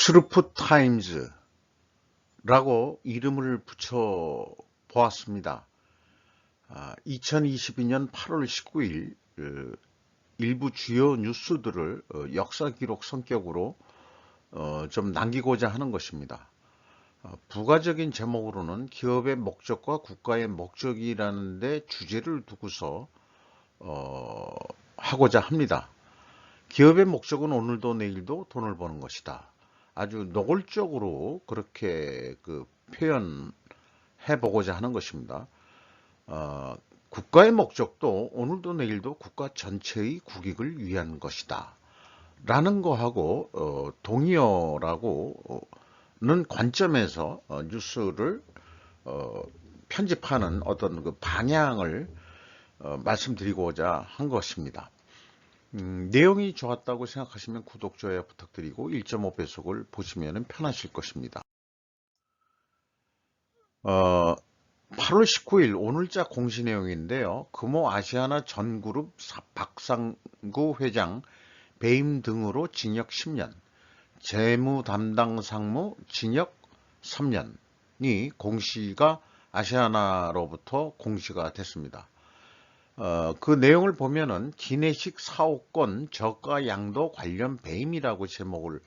스루프 타임즈라고 이름을 붙여 보았습니다. 2022년 8월 19일 일부 주요 뉴스들을 역사 기록 성격으로 좀 남기고자 하는 것입니다. 부가적인 제목으로는 기업의 목적과 국가의 목적이라는 데 주제를 두고서 하고자 합니다. 기업의 목적은 오늘도 내일도 돈을 버는 것이다. 아주 노골적으로 그렇게 표현해 보고자 하는 것입니다. 국가의 목적도 오늘도 내일도 국가 전체의 국익을 위한 것이다. 라는 거하고 동의어라고는 관점에서 뉴스를 편집하는 어떤 그 방향을 말씀드리고자 한 것입니다. 내용이 좋았다고 생각하시면 구독, 좋아요 부탁드리고 1.5배속을 보시면 편하실 것입니다. 8월 19일 오늘자 공시 내용인데요. 금호 아시아나 전그룹 박상구 회장 배임 등으로 징역 10년, 재무 담당 상무 징역 3년이 공시가 아시아나로부터 공시가 됐습니다. 그 내용을 보면은 기내식 사업권 저가 양도 관련 배임이라고 제목을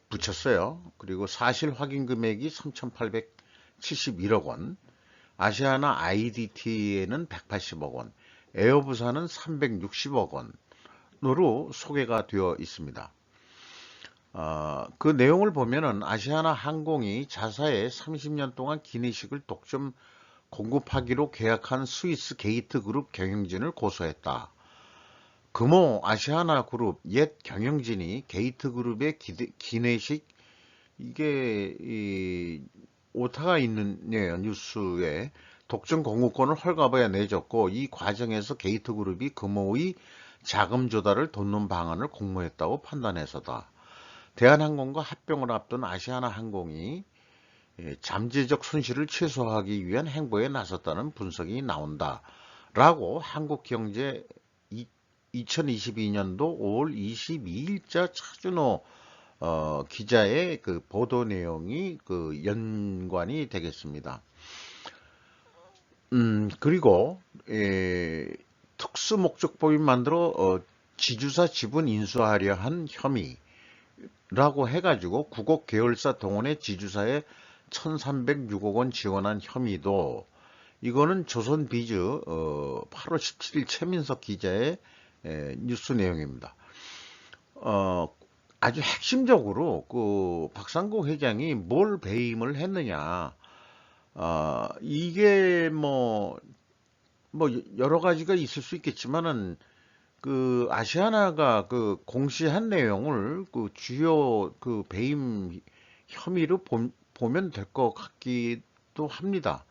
붙였어요. 그리고 사실 확인 금액이 3,871억 원, 아시아나 IDT에는 180억 원, 에어부산은 360억 원으로 소개가 되어 있습니다. 그 내용을 보면은 아시아나 항공이 자사에 30년 동안 기내식을 독점 공급하기로 계약한 스위스 게이트 그룹 경영진을 고소했다. 금호 아시아나 그룹 옛 경영진이 게이트 그룹의 기내식 이게 오타가 있네요. 뉴스에 독점 공급권을 헐값에 내줬고 이 과정에서 게이트 그룹이 금호의 자금 조달을 돕는 방안을 공모했다고 판단해서다. 대한항공과 합병을 앞둔 아시아나 항공이 잠재적 손실을 최소화하기 위한 행보에 나섰다는 분석이 나온다. 라고 한국경제 2022년도 5월 22일자 차준호 기자의 그 보도 내용이 연관이 되겠습니다. 그리고 특수목적법인 만들어 지주사 지분 인수하려 한 혐의라고 해가지고 국업 계열사 동원의 지주사에 1,306억 원 지원한 혐의도 이거는 조선비즈 8월 17일 최민석 기자의 뉴스 내용입니다. 아주 핵심적으로 그 박상구 회장이 뭘 배임을 했느냐, 이게 뭐 여러 가지가 있을 수 있겠지만은 그 아시아나가 그 공시한 내용을 그 주요 그 배임 혐의로 보면 될 것 같기도 합니다.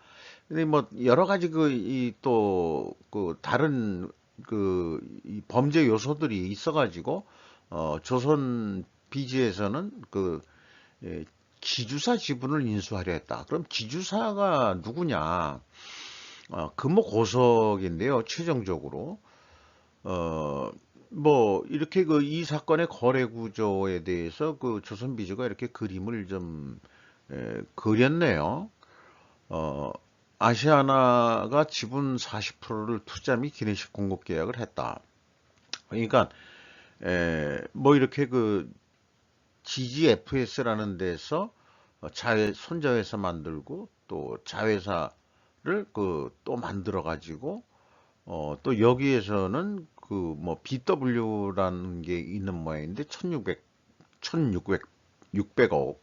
근데 뭐 여러 가지 또 다른 이 범죄 요소들이 있어가지고 조선 비지에서는 지주사 지분을 인수하려 했다. 그럼 지주사가 누구냐? 금호 고석인데요. 최종적으로 뭐 이렇게 이 사건의 거래 구조에 대해서 조선 비즈가 이렇게 그림을 좀 그렸네요. 아시아나가 지분 40%를 투자 및 기내식 공급 계약을 했다. 그러니까 뭐 이렇게 GGFS라는 데서 손자회사 만들고 또 자회사를 또 만들어 가지고 또 여기에서는 뭐 BW라는 게 있는 모양인데 600억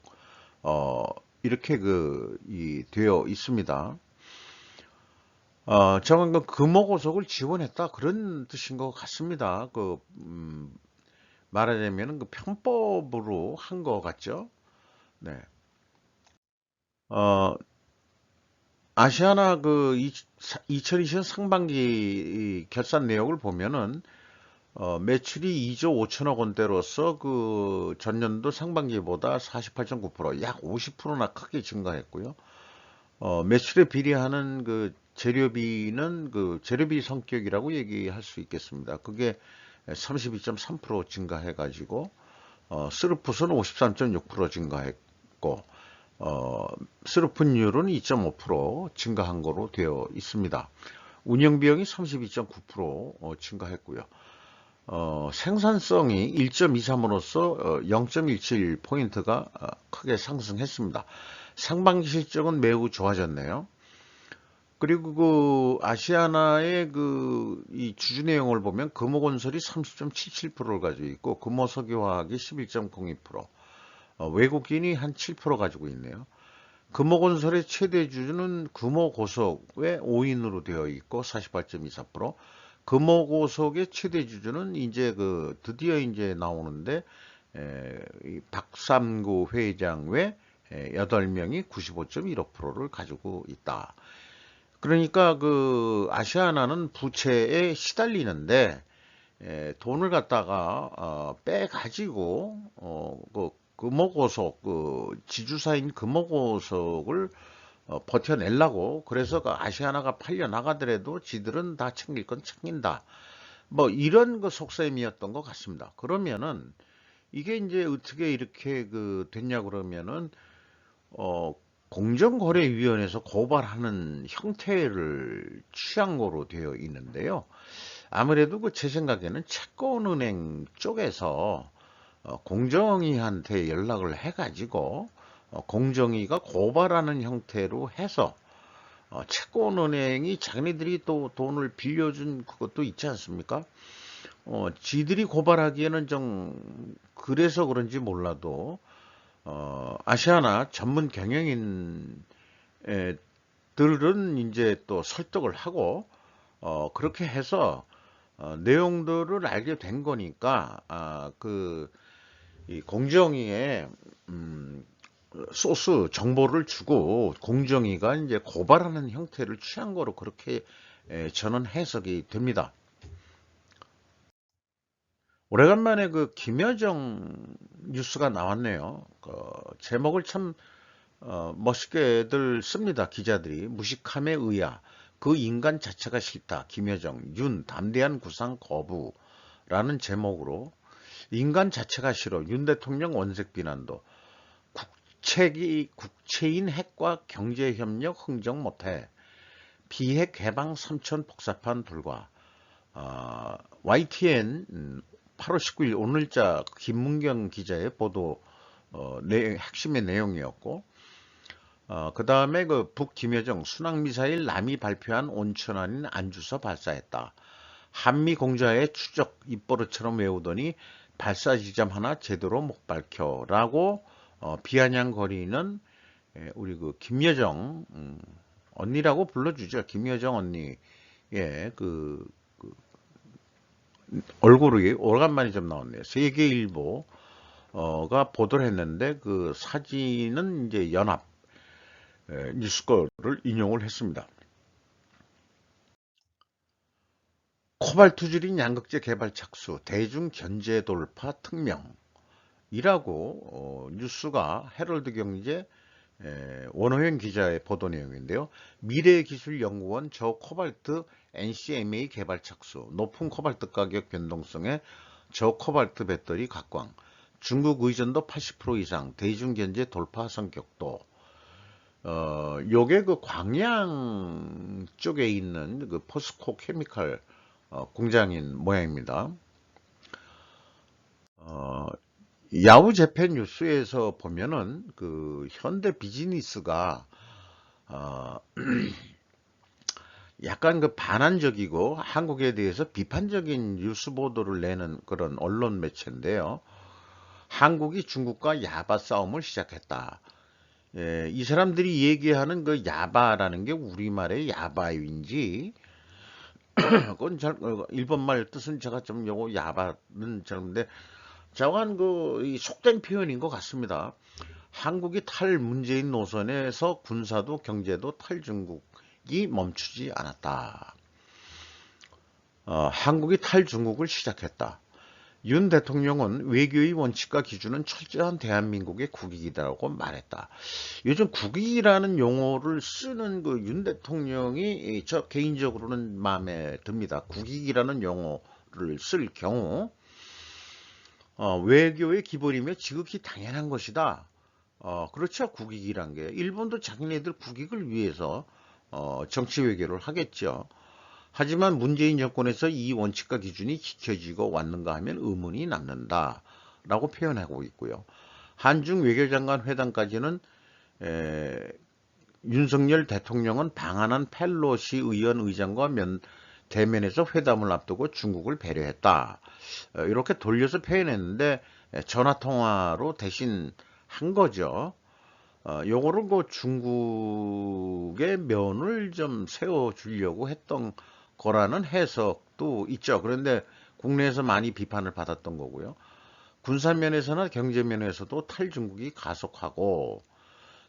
이렇게 되어 있습니다. 정한 금호고속을 지원했다 그런 뜻인 것 같습니다. 말하자면 편법으로 한 것 같죠. 네. 아시아나 2020년 상반기 결산 내역을 보면은 매출이 2조 5천억 원대로서 전년도 상반기보다 48.9%, 약 50%나 크게 증가했고요. 매출에 비례하는 재료비는 재료비 성격이라고 얘기할 수 있겠습니다. 그게 32.3% 증가해가지고 스루풋은 53.6% 증가했고, 스루풋률은 2.5% 증가한 거로 되어 있습니다. 운영비용이 32.9% 증가했고요. 생산성이 1.23으로서 0.17포인트가 크게 상승했습니다. 상반기 실적은 매우 좋아졌네요. 그리고 그 아시아나의 이 주주 내용을 보면 금호건설이 30.77%를 가지고 있고 금호석유화학이 11.02%, 외국인이 한 7% 가지고 있네요. 금호건설의 최대 주주는 금호고석의 5인으로 되어 있고 48.24%, 금호고석의 최대 주주는 이제 드디어 이제 나오는데 이 박삼구 회장 외 8명이 95.15%를 가지고 있다. 그러니까 아시아나는 부채에 시달리는데 돈을 갖다가 빼가지고 금호고속 지주사인 금호고속을 버텨내려고, 그래서 아시아나가 팔려 나가더라도 지들은 다 챙길 건 챙긴다. 뭐 이런 속셈이었던 것 같습니다. 그러면은 이게 이제 어떻게 이렇게 됐냐 그러면은 공정거래위원회에서 고발하는 형태를 취한 거로 되어 있는데요. 아무래도 제 생각에는 채권은행 쪽에서 공정위한테 연락을 해가지고 공정위가 고발하는 형태로 해서 채권은행이 자기네들이 또 돈을 빌려준 그것도 있지 않습니까? 지들이 고발하기에는 좀 그래서 그런지 몰라도 아시아나 전문 경영인들은 이제 또 설득을 하고 그렇게 해서 내용들을 알게 된 거니까 이 공정위에 소스 정보를 주고 공정위가 이제 고발하는 형태를 취한 거로 그렇게 저는 해석이 됩니다. 오래간만에 김여정 뉴스가 나왔네요. 제목을 참 멋있게들 씁니다. 기자들이. 무식함에 의야. 그 인간 자체가 싫다. 김여정, 윤, 담대한 구상 거부라는 제목으로 인간 자체가 싫어. 윤 대통령 원색 비난도. 국채인 핵과 경제협력 흥정 못해. 비핵 개방 3천 폭사판 불과. YTN 8월 19일 오늘자 김문경 기자의 보도 핵심의 내용이었고, 그 다음에 북 김여정 순항미사일 남이 발표한 온천안인 안주서 발사했다. 한미 공자의 추적 입버릇처럼 외우더니 발사 지점 하나 제대로 못 밝혀라고 비아냥거리는 우리 김여정 언니라고 불러주죠. 김여정 언니. 예, 얼굴이 오래간만에 좀 나왔네요. 세계일보가 보도를 했는데 그 사진은 이제 연합 뉴스거를 인용을 했습니다. 코발트 줄인 양극재 개발 착수, 대중 견제 돌파 특명이라고 뉴스가 헤럴드 경제 원호현 기자의 보도 내용인데요. 미래기술연구원 저코발트 NCMA 개발 착수, 높은 코발트 가격 변동성의 저코발트 배터리 각광, 중국 의존도 80% 이상, 대중견제 돌파 성격도. 요게 광양 쪽에 있는 포스코 케미칼 공장인 모양입니다. 야후 재팬 뉴스에서 보면은 현대 비즈니스가 약간 반환적이고 한국에 대해서 비판적인 뉴스 보도를 내는 그런 언론 매체인데요. 한국이 중국과 야바 싸움을 시작했다. 예, 이 사람들이 얘기하는 야바라는 게 우리말의 야바인지 그건 일본말 뜻은 제가 좀 요거 야바는 잘못인데 자관 이 속된 표현인 것 같습니다. 한국이 탈문재인 노선에서 군사도 경제도 탈중국이 멈추지 않았다. 한국이 탈중국을 시작했다. 윤 대통령은 외교의 원칙과 기준은 철저한 대한민국의 국익이라고 말했다. 요즘 국익이라는 용어를 쓰는 윤 대통령이 저 개인적으로는 마음에 듭니다. 국익이라는 용어를 쓸 경우 외교의 기본이며 지극히 당연한 것이다. 그렇죠. 국익이란 게. 일본도 자기네들 국익을 위해서 정치 외교를 하겠죠. 하지만 문재인 정권에서 이 원칙과 기준이 지켜지고 왔는가 하면 의문이 남는다. 라고 표현하고 있고요. 한중 외교장관 회담까지는 윤석열 대통령은 방한한 펠로시 의원 의장과 대면에서 회담을 앞두고 중국을 배려했다. 이렇게 돌려서 표현했는데 전화통화로 대신 한 거죠. 요거를 그 중국의 면을 좀 세워주려고 했던 거라는 해석도 있죠. 그런데 국내에서 많이 비판을 받았던 거고요. 군사면에서나 경제면에서도 탈중국이 가속하고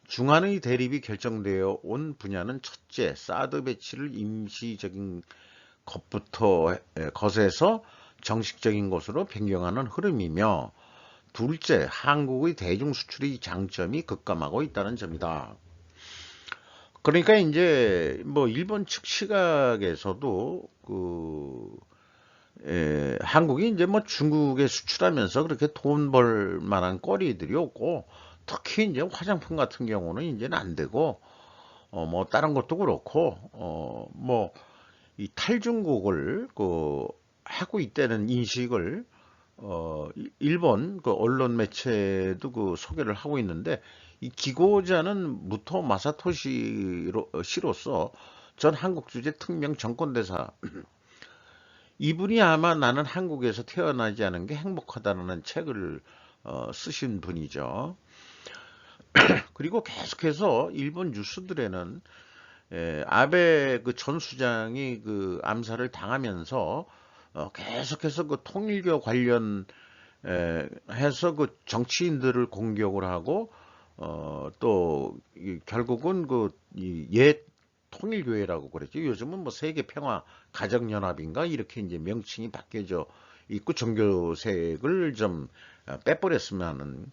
중한의 대립이 결정되어 온 분야는 첫째, 사드 배치를 임시적인 것에서 정식적인 것으로 변경하는 흐름이며 둘째, 한국의 대중 수출의 장점이 급감하고 있다는 점이다. 그러니까 이제 뭐 일본 측 시각에서도 한국이 이제 뭐 중국에 수출하면서 그렇게 돈 벌 만한 거리들이 없고 특히 이제 화장품 같은 경우는 이제는 안 되고 뭐 다른 것도 그렇고 뭐 이 탈중국을 하고 있다는 인식을 일본 그 언론 매체도 그 소개를 하고 있는데 이 기고자는 무토 시로서 전 한국 주재 특명 정권대사 이분이 아마 나는 한국에서 태어나지 않은 게 행복하다는 책을 쓰신 분이죠. 그리고 계속해서 일본 뉴스들에는 아베 그 전 수장이 그 암살을 당하면서 계속해서 그 통일교 관련 해서 그 정치인들을 공격을 하고 또 결국은 옛 통일교회라고 그랬죠. 요즘은 뭐 세계평화 가정연합인가 이렇게 이제 명칭이 바뀌어져 있고 종교색을 좀 빼버렸으면 하는.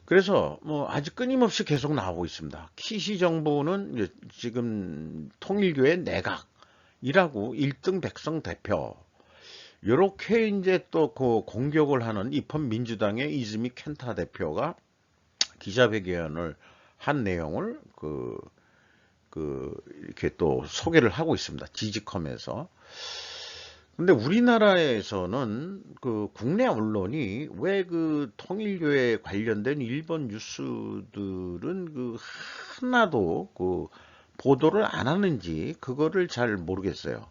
그래서 뭐 아주 끊임없이 계속 나오고 있습니다. 키시 정부는 이제 지금 통일교회 내각이라고 1등 백성 대표 요렇게 이제 또 그 공격을 하는 입헌 민주당의 이즈미 켄타 대표가 기자회견을 한 내용을 이렇게 또 소개를 하고 있습니다. 지지컴에서. 근데 우리나라에서는 그 국내 언론이 왜 그 통일교에 관련된 일본 뉴스들은 그 하나도 그 보도를 안 하는지 그거를 잘 모르겠어요.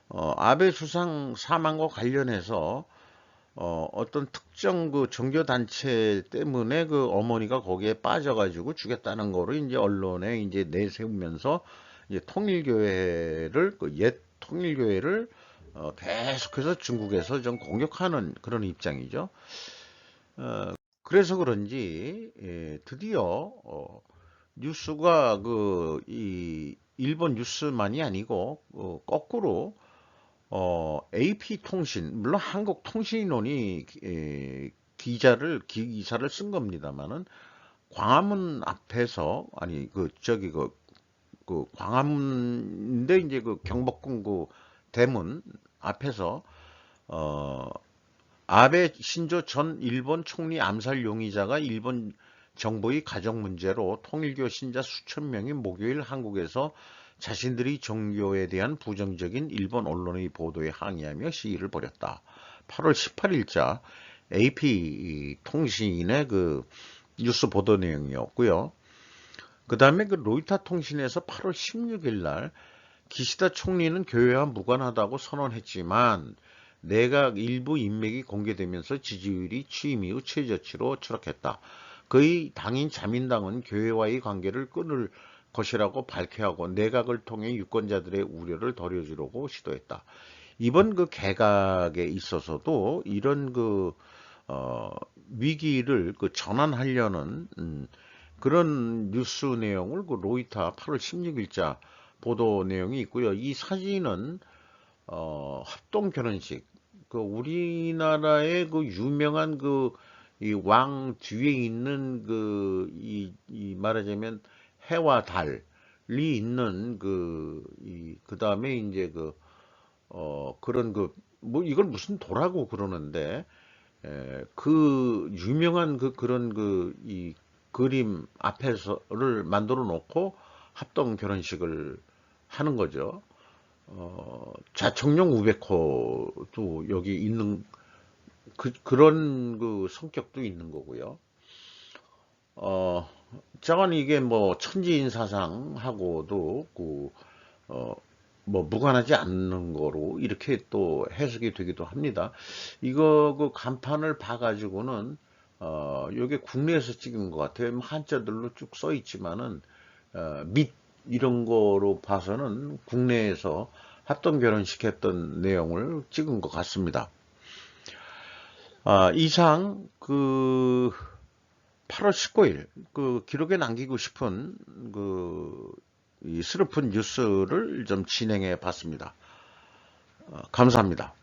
아베 수상 사망과 관련해서 어떤 특정 그 종교 단체 때문에 그 어머니가 거기에 빠져가지고 죽였다는 거를 이제 언론에 이제 내세우면서 이제 통일교회를 그 옛 통일교회를 계속해서 중국에서 좀 공격하는 그런 입장이죠. 그래서 그런지 드디어 뉴스가 이 일본 뉴스만이 아니고 거꾸로 AP통신 물론 한국통신원이 기사를 쓴 겁니다만은 광화문 앞에서 아니 그 광화문인데 이제 그 경복궁 그 대문 앞에서 어 아베 신조 전 일본 총리 암살 용의자가 일본 정부의 가정 문제로 통일교 신자 수천 명이 목요일 한국에서 자신들이 종교에 대한 부정적인 일본 언론의 보도에 항의하며 시위를 벌였다. 8월 18일자 AP 통신의 그 뉴스 보도 내용이었고요. 그 다음에 그 로이터 통신에서 8월 16일 날 기시다 총리는 교회와 무관하다고 선언했지만 내각 일부 인맥이 공개되면서 지지율이 취임 이후 최저치로 추락했다. 그의 당인 자민당은 교회와의 관계를 끊을 것이라고 밝혀야 하고 내각을 통해 유권자들의 우려를 덜어주려고 시도했다. 이번 그 개각에 있어서도 이런 위기를 전환하려는 그런 뉴스 내용을 그 로이터 8월 16일자 보도 내용이 있고요. 이 사진은 합동 결혼식 우리나라의 그 유명한 이 왕 뒤에 있는 이 말하자면 해와 달이 있는 그 다음에 이제 그런 뭐 이걸 무슨 도라고 그러는데 그 유명한 그런 이 그림 앞에서를 만들어 놓고 합동 결혼식을 하는 거죠. 자청용 우베코도 여기 있는 그런 그 성격도 있는 거고요. 어, 저건 이게 뭐 천지인 사상하고도 뭐 무관하지 않는 거로 이렇게 또 해석이 되기도 합니다. 이거 그 간판을 봐가지고는 요게 국내에서 찍은 것 같아요. 뭐 한자들로 쭉 써 있지만은 밑 이런 거로 봐서는 국내에서 합동 결혼식 했던 내용을 찍은 것 같습니다. 이상 8월 19일 기록에 남기고 싶은 이 슬픈 뉴스를 좀 진행해 봤습니다. 감사합니다.